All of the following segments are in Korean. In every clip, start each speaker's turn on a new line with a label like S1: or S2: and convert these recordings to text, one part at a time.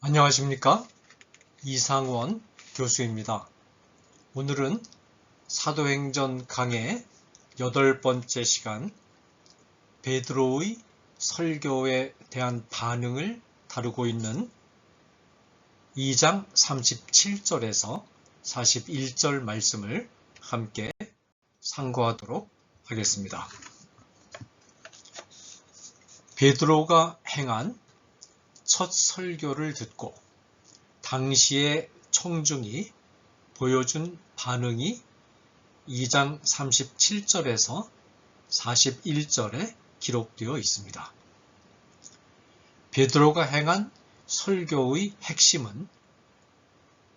S1: 안녕하십니까? 이상원 교수입니다. 오늘은 사도행전 강의 8번째 시간 베드로의 설교에 대한 반응을 다루고 있는 2장 37절에서 41절 말씀을 함께 상고하도록 하겠습니다. 베드로가 행한 첫 설교를 듣고 당시의 청중이 보여준 반응이 2장 37절에서 41절에 기록되어 있습니다. 베드로가 행한 설교의 핵심은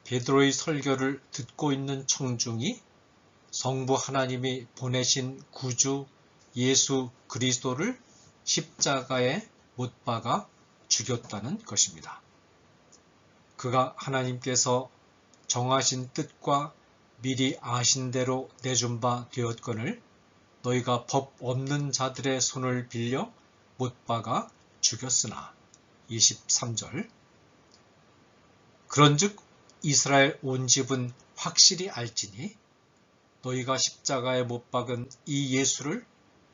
S1: 베드로의 설교를 듣고 있는 청중이 성부 하나님이 보내신 구주 예수 그리스도를 십자가에 못 박아 죽였다는 것입니다. 그가 하나님께서 정하신 뜻과 미리 아신 대로 내준 바 되었거늘 너희가 법 없는 자들의 손을 빌려 못 박아 죽였으나 23절 그런즉 이스라엘 온 집은 확실히 알지니 너희가 십자가에 못 박은 이 예수를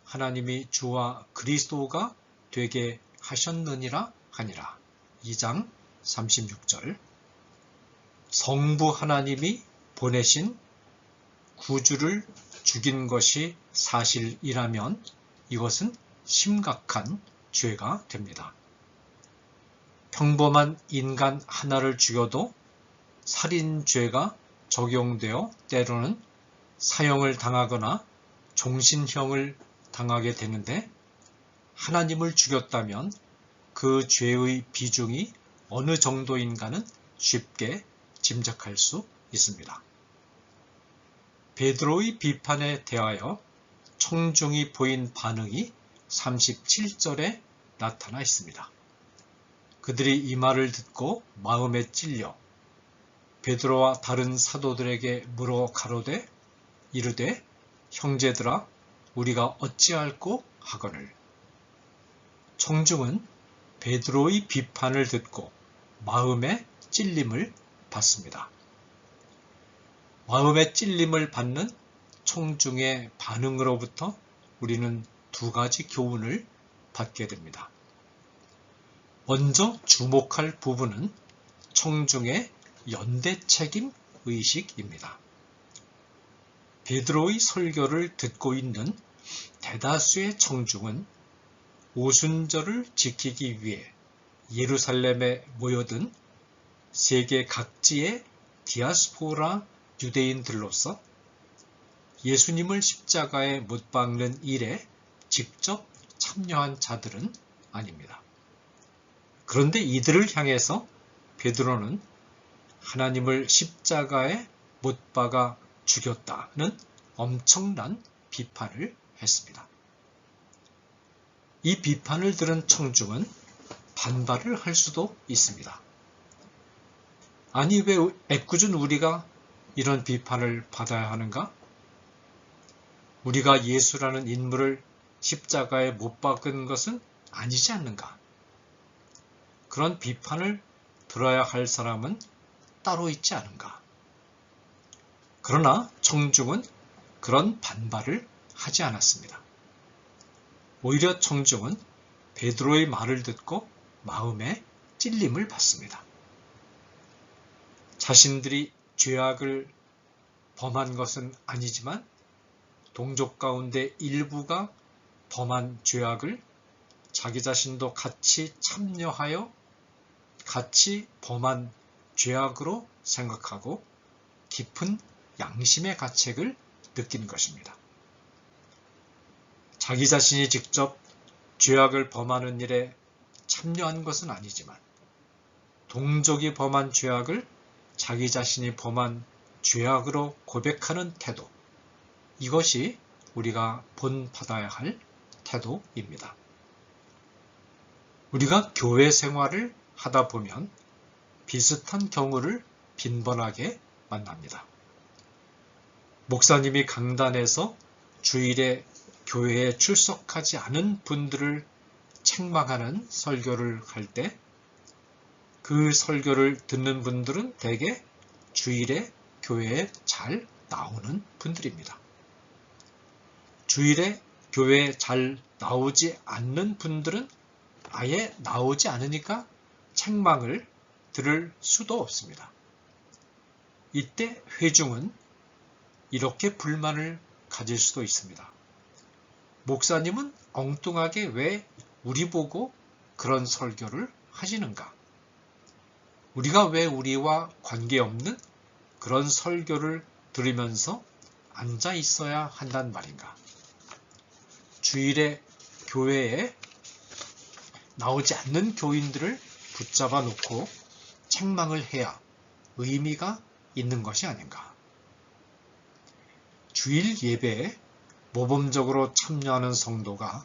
S1: 하나님이 주와 그리스도가 되게 하셨느니라 하니라. 2장 36절 성부 하나님이 보내신 구주를 죽인 것이 사실이라면 이것은 심각한 죄가 됩니다. 평범한 인간 하나를 죽여도 살인죄가 적용되어 때로는 사형을 당하거나 종신형을 당하게 되는데 하나님을 죽였다면 그 죄의 비중이 어느 정도인가는 쉽게 짐작할 수 있습니다. 베드로의 비판에 대하여 청중이 보인 반응이 37절에 나타나 있습니다. 그들이 이 말을 듣고 마음에 찔려 베드로와 다른 사도들에게 물어 가로되 이르되 형제들아 우리가 어찌할꼬 하거늘 청중은 베드로의 비판을 듣고 마음의 찔림을 받습니다. 마음의 찔림을 받는 청중의 반응으로부터 우리는 두 가지 교훈을 받게 됩니다. 먼저 주목할 부분은 청중의 연대 책임 의식입니다. 베드로의 설교를 듣고 있는 대다수의 청중은 오순절을 지키기 위해 예루살렘에 모여든 세계 각지의 디아스포라 유대인들로서 예수님을 십자가에 못 박는 일에 직접 참여한 자들은 아닙니다. 그런데 이들을 향해서 베드로는 하나님을 십자가에 못 박아 죽였다는 엄청난 비판을 했습니다. 이 비판을 들은 청중은 반발을 할 수도 있습니다. 아니 왜 애꿎은 우리가 이런 비판을 받아야 하는가? 우리가 예수라는 인물을 십자가에 못 박은 것은 아니지 않는가? 그런 비판을 들어야 할 사람은 따로 있지 않은가? 그러나 청중은 그런 반발을 하지 않았습니다. 오히려 청중은 베드로의 말을 듣고 마음에 찔림을 받습니다. 자신들이 죄악을 범한 것은 아니지만 동족 가운데 일부가 범한 죄악을 자기 자신도 같이 참여하여 같이 범한 죄악으로 생각하고 깊은 양심의 가책을 느끼는 것입니다. 자기 자신이 직접 죄악을 범하는 일에 참여한 것은 아니지만 동족이 범한 죄악을 자기 자신이 범한 죄악으로 고백하는 태도, 이것이 우리가 본받아야 할 태도입니다. 우리가 교회 생활을 하다 보면 비슷한 경우를 빈번하게 만납니다. 목사님이 강단에서 주일에 교회에 출석하지 않은 분들을 책망하는 설교를 할 때 그 설교를 듣는 분들은 대개 주일에 교회에 잘 나오는 분들입니다. 주일에 교회에 잘 나오지 않는 분들은 아예 나오지 않으니까 책망을 들을 수도 없습니다. 이때 회중은 이렇게 불만을 가질 수도 있습니다. 목사님은 엉뚱하게 왜 우리 보고 그런 설교를 하시는가? 우리가 왜 우리와 관계없는 그런 설교를 들으면서 앉아 있어야 한단 말인가? 주일에 교회에 나오지 않는 교인들을 붙잡아 놓고 책망을 해야 의미가 있는 것이 아닌가? 주일 예배에 모범적으로 참여하는 성도가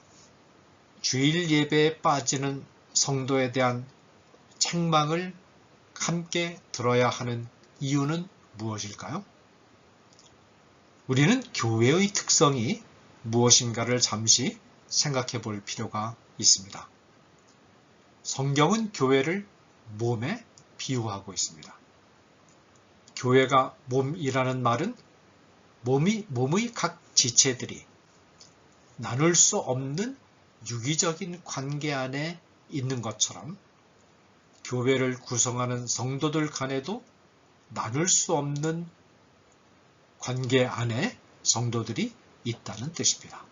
S1: 주일 예배에 빠지는 성도에 대한 책망을 함께 들어야 하는 이유는 무엇일까요? 우리는 교회의 특성이 무엇인가를 잠시 생각해 볼 필요가 있습니다. 성경은 교회를 몸에 비유하고 있습니다. 교회가 몸이라는 말은 몸의 각 지체들이 나눌 수 없는 유기적인 관계 안에 있는 것처럼 교회를 구성하는 성도들 간에도 나눌 수 없는 관계 안에 성도들이 있다는 뜻입니다.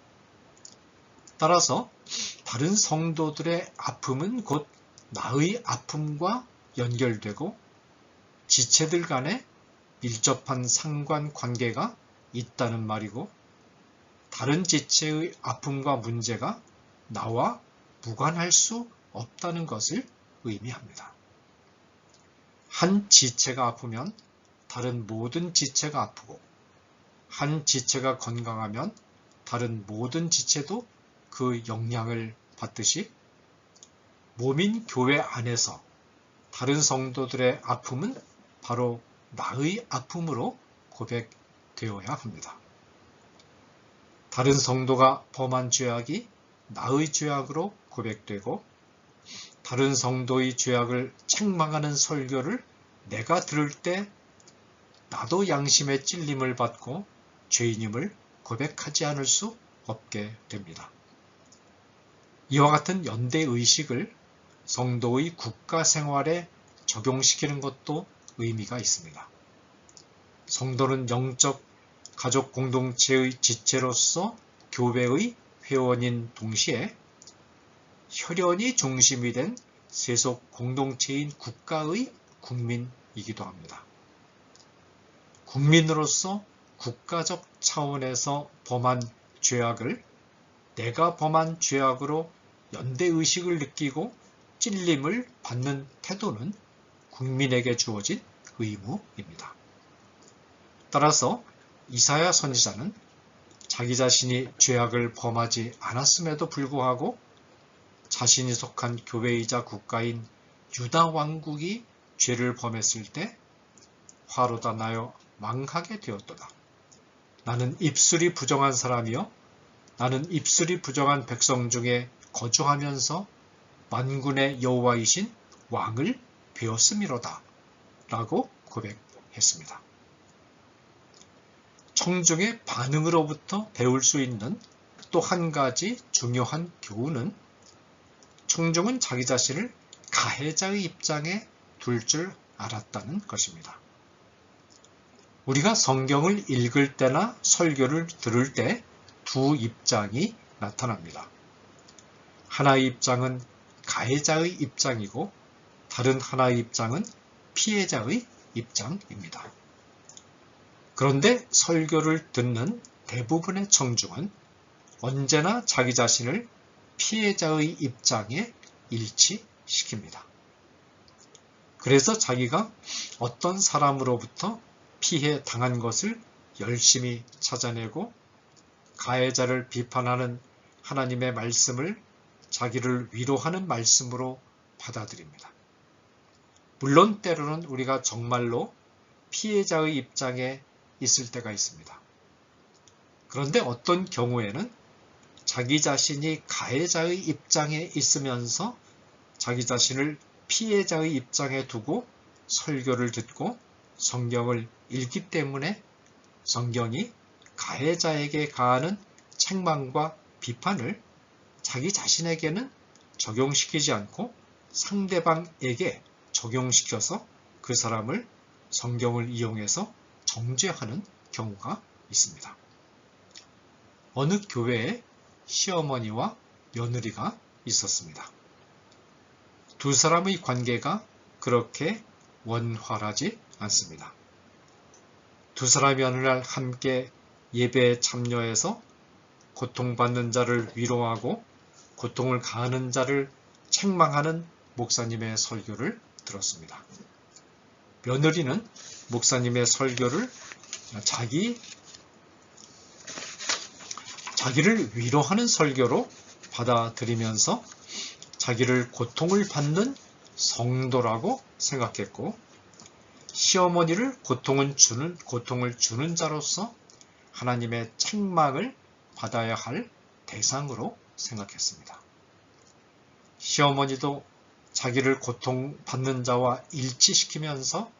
S1: 따라서 다른 성도들의 아픔은 곧 나의 아픔과 연결되고 지체들 간에 밀접한 상관관계가 있다는 말이고 다른 지체의 아픔과 문제가 나와 무관할 수 없다는 것을 의미합니다. 한 지체가 아프면 다른 모든 지체가 아프고 한 지체가 건강하면 다른 모든 지체도 그 영향을 받듯이 몸인 교회 안에서 다른 성도들의 아픔은 바로 나의 아픔으로 고백되어야 합니다. 다른 성도가 범한 죄악이 나의 죄악으로 고백되고 다른 성도의 죄악을 책망하는 설교를 내가 들을 때 나도 양심의 찔림을 받고 죄인임을 고백하지 않을 수 없게 됩니다. 이와 같은 연대의식을 성도의 국가 생활에 적용시키는 것도 의미가 있습니다. 성도는 영적 가족 공동체의 지체로서 교회의 회원인 동시에 혈연이 중심이 된 세속 공동체인 국가의 국민이기도 합니다. 국민으로서 국가적 차원에서 범한 죄악을 내가 범한 죄악으로 연대의식을 느끼고 찔림을 받는 태도는 국민에게 주어진 의무입니다. 따라서 이사야 선지자는 자기 자신이 죄악을 범하지 않았음에도 불구하고 자신이 속한 교회이자 국가인 유다 왕국이 죄를 범했을 때 화로다 나여 망하게 되었도다. 나는 입술이 부정한 사람이요 나는 입술이 부정한 백성 중에 거주하면서 만군의 여호와이신 왕을 배웠음이로다 라고 고백했습니다. 청중의 반응으로부터 배울 수 있는 또 한 가지 중요한 교훈은 청중은 자기 자신을 가해자의 입장에 둘 줄 알았다는 것입니다. 우리가 성경을 읽을 때나 설교를 들을 때 두 입장이 나타납니다. 하나의 입장은 가해자의 입장이고 다른 하나의 입장은 피해자의 입장입니다. 그런데 설교를 듣는 대부분의 청중은 언제나 자기 자신을 피해자의 입장에 일치시킵니다. 그래서 자기가 어떤 사람으로부터 피해 당한 것을 열심히 찾아내고 가해자를 비판하는 하나님의 말씀을 자기를 위로하는 말씀으로 받아들입니다. 물론 때로는 우리가 정말로 피해자의 입장에 있을 때가 있습니다. 그런데 어떤 경우에는 자기 자신이 가해자의 입장에 있으면서 자기 자신을 피해자의 입장에 두고 설교를 듣고 성경을 읽기 때문에 성경이 가해자에게 가하는 책망과 비판을 자기 자신에게는 적용시키지 않고 상대방에게 적용시켜서 그 사람을 성경을 이용해서 정죄하는 경우가 있습니다. 어느 교회에 시어머니와 며느리가 있었습니다. 두 사람의 관계가 그렇게 원활하지 않습니다. 두 사람이 어느 날 함께 예배에 참여해서 고통받는 자를 위로하고 고통을 가하는 자를 책망하는 목사님의 설교를 들었습니다. 며느리는 목사님의 설교를 자기를 위로하는 설교로 받아들이면서 자기를 고통을 받는 성도라고 생각했고, 시어머니를 고통을 주는 자로서 하나님의 책망을 받아야 할 대상으로 생각했습니다. 시어머니도 자기를 고통받는 자와 일치시키면서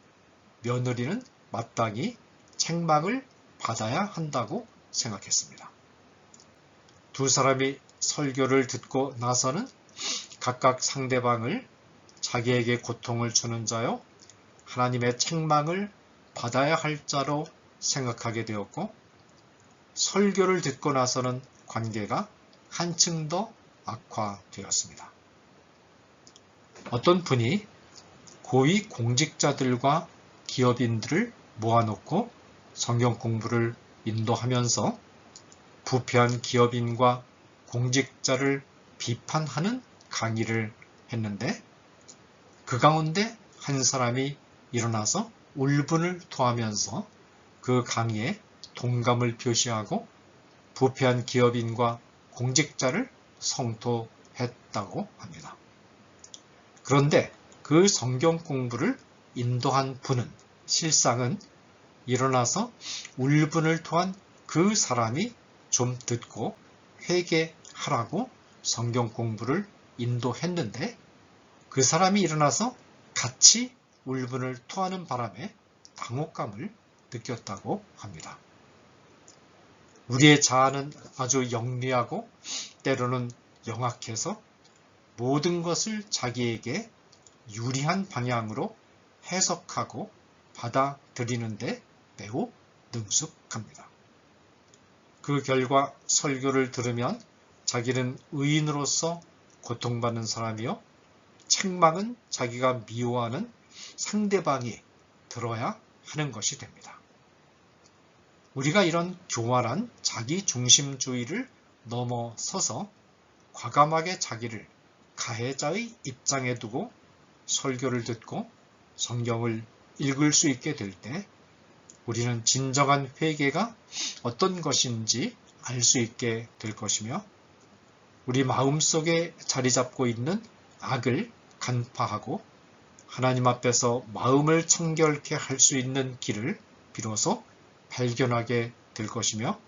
S1: 며느리는 마땅히 책망을 받아야 한다고 생각했습니다. 두 사람이 설교를 듣고 나서는 각각 상대방을 자기에게 고통을 주는 자요, 하나님의 책망을 받아야 할 자로 생각하게 되었고, 설교를 듣고 나서는 관계가 한층 더 악화되었습니다. 어떤 분이 고위 공직자들과 기업인들을 모아놓고 성경 공부를 인도하면서 부패한 기업인과 공직자를 비판하는 강의를 했는데, 그 가운데 한 사람이 일어나서 울분을 토하면서 그 강의에 동감을 표시하고 부패한 기업인과 공직자를 성토했다고 합니다. 그런데 그 성경 공부를 인도한 분은 실상은 일어나서 울분을 토한 그 사람이 좀 듣고 회개하라고 성경 공부를 인도했는데, 그 사람이 일어나서 같이 울분을 토하는 바람에 당혹감을 느꼈다고 합니다. 우리의 자아는 아주 영리하고 때로는 영악해서 모든 것을 자기에게 유리한 방향으로 해석하고 받아들이는데 매우 능숙합니다. 그 결과 설교를 들으면 자기는 의인으로서 고통받는 사람이요, 책망은 자기가 미워하는 상대방이 들어야 하는 것이 됩니다. 우리가 이런 교활한 자기중심주의를 넘어서서 과감하게 자기를 가해자의 입장에 두고 설교를 듣고 성경을 읽을 수 있게 될 때 우리는 진정한 회개가 어떤 것인지 알 수 있게 될 것이며, 우리 마음속에 자리 잡고 있는 악을 간파하고 하나님 앞에서 마음을 청결케 할 수 있는 길을 비로소 발견하게 될 것이며,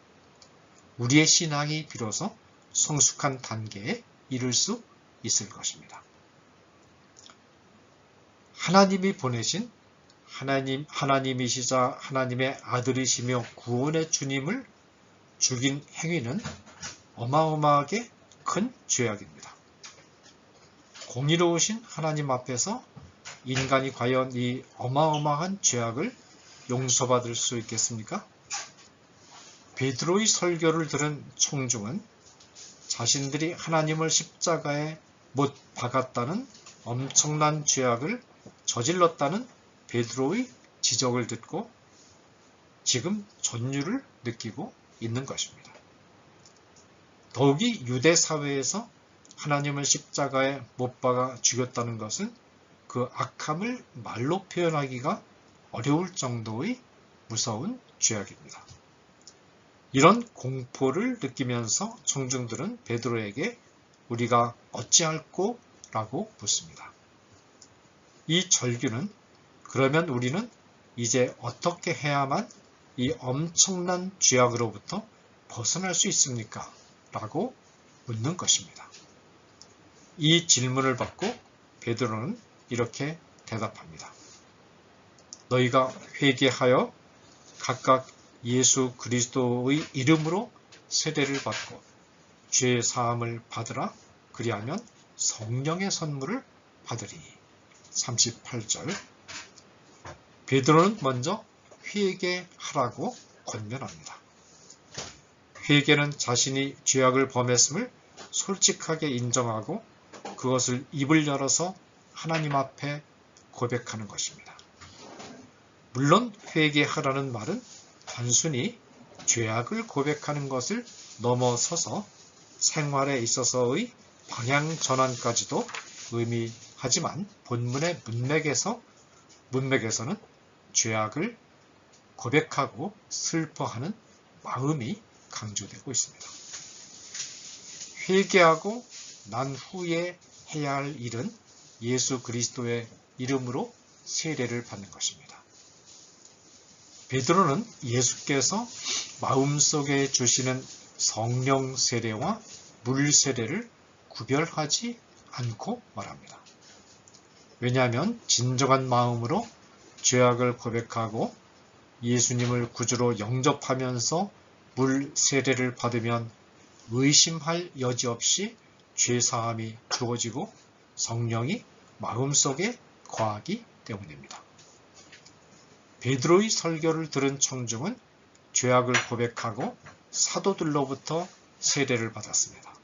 S1: 우리의 신앙이 비로소 성숙한 단계에 이를 수 있을 것입니다. 하나님이 보내신 하나님이시자 하나님의 아들이시며 구원의 주님을 죽인 행위는 어마어마하게 큰 죄악입니다. 공의로우신 하나님 앞에서 인간이 과연 이 어마어마한 죄악을 용서받을 수 있겠습니까? 베드로의 설교를 들은 청중은 자신들이 하나님을 십자가에 못 박았다는 엄청난 죄악을 저질렀다는 베드로의 지적을 듣고 지금 존유를 느끼고 있는 것입니다. 더욱이 유대 사회에서 하나님을 십자가에 못 박아 죽였다는 것은 그 악함을 말로 표현하기가 어려울 정도의 무서운 죄악입니다. 이런 공포를 느끼면서 청중들은 베드로에게 우리가 어찌할꼬? 라고 묻습니다. 이 절규는 그러면 우리는 이제 어떻게 해야만 이 엄청난 죄악으로부터 벗어날 수 있습니까? 라고 묻는 것입니다. 이 질문을 받고 베드로는 이렇게 대답합니다. 너희가 회개하여 각각 예수 그리스도의 이름으로 세례를 받고 죄 사함을 받으라. 그리하면 성령의 선물을 받으리. 38절. 베드로는 먼저 회개하라고 권면합니다. 회개는 자신이 죄악을 범했음을 솔직하게 인정하고 그것을 입을 열어서 하나님 앞에 고백하는 것입니다. 물론 회개하라는 말은 단순히 죄악을 고백하는 것을 넘어서서 생활에 있어서의 방향 전환까지도 의미하지만 본문의 문맥에서는 죄악을 고백하고 슬퍼하는 마음이 강조되고 있습니다. 회개하고 난 후에 해야 할 일은 예수 그리스도의 이름으로 세례를 받는 것입니다. 베드로는 예수께서 마음속에 주시는 성령 세례와 물 세례를 구별하지 않고 말합니다. 왜냐하면 진정한 마음으로 죄악을 고백하고 예수님을 구주로 영접하면서 물 세례를 받으면 의심할 여지 없이 죄사함이 주어지고 성령이 마음속에 거하기 때문입니다. 베드로의 설교를 들은 청중은 죄악을 고백하고 사도들로부터 세례를 받았습니다.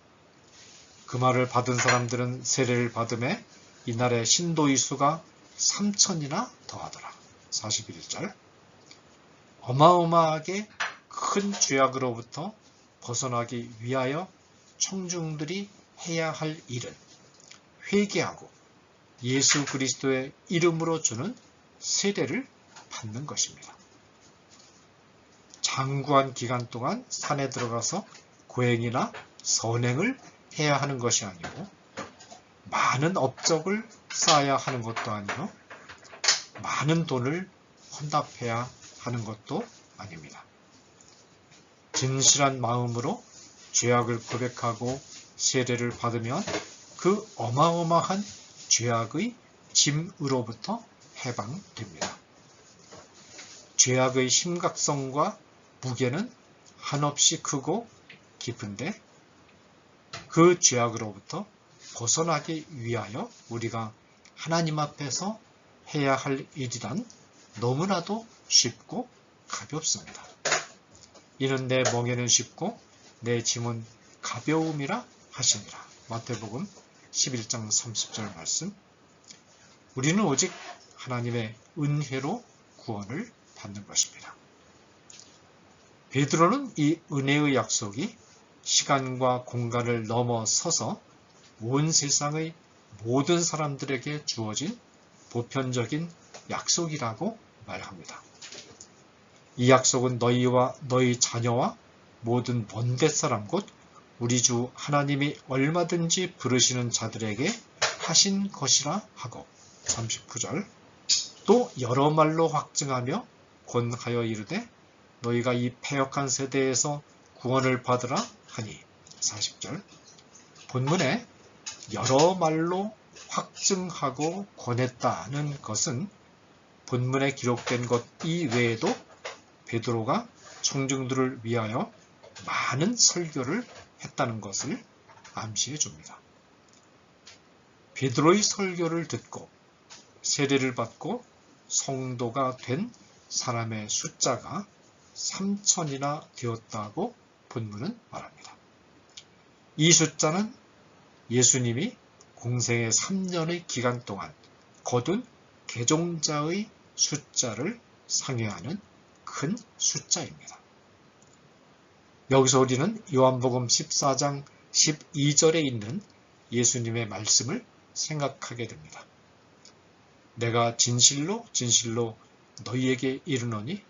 S1: 그 말을 받은 사람들은 세례를 받음에 이날의 신도의 수가 3,000이나 더하더라. 41절. 어마어마하게 큰 죄악으로부터 벗어나기 위하여 청중들이 해야 할 일은 회개하고 예수 그리스도의 이름으로 주는 세례를 받는 것입니다. 장구한 기간 동안 산에 들어가서 고행이나 선행을 해야 하는 것이 아니고 많은 업적을 쌓아야 하는 것도 아니고 많은 돈을 헌납해야 하는 것도 아닙니다. 진실한 마음으로 죄악을 고백하고 세례를 받으면 그 어마어마한 죄악의 짐으로부터 해방됩니다. 죄악의 심각성과 무게는 한없이 크고 깊은데 그 죄악으로부터 벗어나기 위하여 우리가 하나님 앞에서 해야 할 일이란 너무나도 쉽고 가볍습니다. 이는 내 멍에는 쉽고 내 짐은 가벼움이라 하시니라. 마태복음 11장 30절 말씀. 우리는 오직 하나님의 은혜로 구원을 받는 것입니다. 베드로는 이 은혜의 약속이 시간과 공간을 넘어서서 온 세상의 모든 사람들에게 주어진 보편적인 약속이라고 말합니다. 이 약속은 너희와 너희 자녀와 모든 먼 뎃사람 곧 우리 주 하나님이 얼마든지 부르시는 자들에게 하신 것이라 하고 39절. 또 여러 말로 확증하며 권하여 이르되 너희가 이 패역한 세대에서 구원을 받으라 하니 40절. 본문에 여러 말로 확증하고 권했다는 것은 본문에 기록된 것 이외에도 베드로가 청중들을 위하여 많은 설교를 했다는 것을 암시해 줍니다. 베드로의 설교를 듣고 세례를 받고 성도가 된 사람의 숫자가 3,000이나 되었다고 본문은 말합니다. 이 숫자는 예수님이 공생의 3년의 기간 동안 거둔 개종자의 숫자를 상회하는 큰 숫자입니다. 여기서 우리는 요한복음 14장 12절에 있는 예수님의 말씀을 생각하게 됩니다. 내가 진실로 진실로 너희에게 이르노니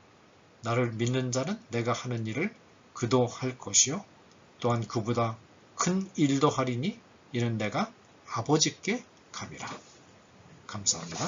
S1: 나를 믿는 자는 내가 하는 일을 그도 할 것이요 또한 그보다 큰 일도 하리니 이는 내가 아버지께 감이라. 감사합니다.